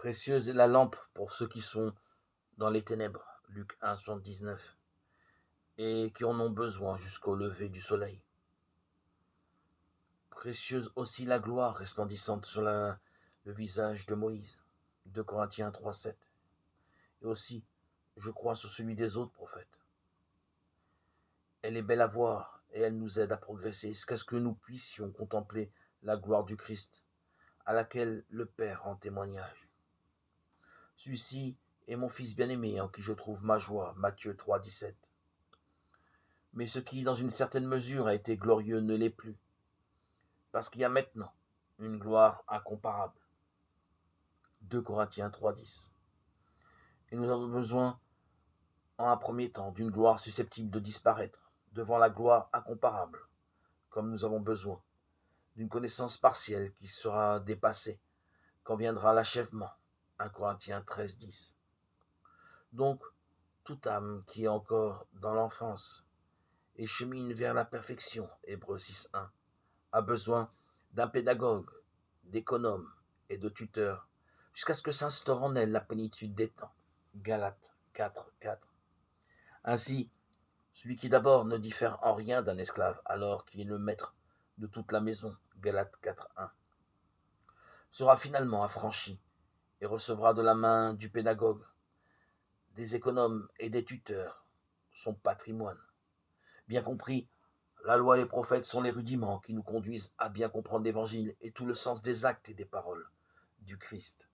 Précieuse est la lampe pour ceux qui sont dans les ténèbres, Luc 1, 79, et qui en ont besoin jusqu'au lever du soleil. Précieuse aussi la gloire resplendissante sur le visage de Moïse, 2 Corinthiens 3, 7, et aussi, je crois, sur celui des autres prophètes. Elle est belle à voir et elle nous aide à progresser jusqu'à ce que nous puissions contempler la gloire du Christ, à laquelle le Père rend témoignage. Celui-ci est mon Fils bien-aimé en qui je trouve ma joie, Matthieu 3, 17. Mais ce qui, dans une certaine mesure, a été glorieux ne l'est plus, parce qu'il y a maintenant une gloire incomparable, 2 Corinthiens 3, 10. Et nous avons besoin, en un premier temps, d'une gloire susceptible de disparaître, devant la gloire incomparable, comme nous avons besoin d'une connaissance partielle qui sera dépassée quand viendra l'achèvement, 1 Corinthiens 13, 10. Donc, toute âme qui est encore dans l'enfance et chemine vers la perfection, Hébreux 6, 1, a besoin d'un pédagogue, d'économe et de tuteur, jusqu'à ce que s'instaure en elle la plénitude des temps, Galates 4, 4. Ainsi, celui qui d'abord ne diffère en rien d'un esclave, alors qu'il est le maître de toute la maison, Galates 4, 1, sera finalement affranchi et recevra de la main du pédagogue, des économes et des tuteurs son patrimoine. Bien compris, la loi et les prophètes sont les rudiments qui nous conduisent à bien comprendre l'Évangile et tout le sens des actes et des paroles du Christ.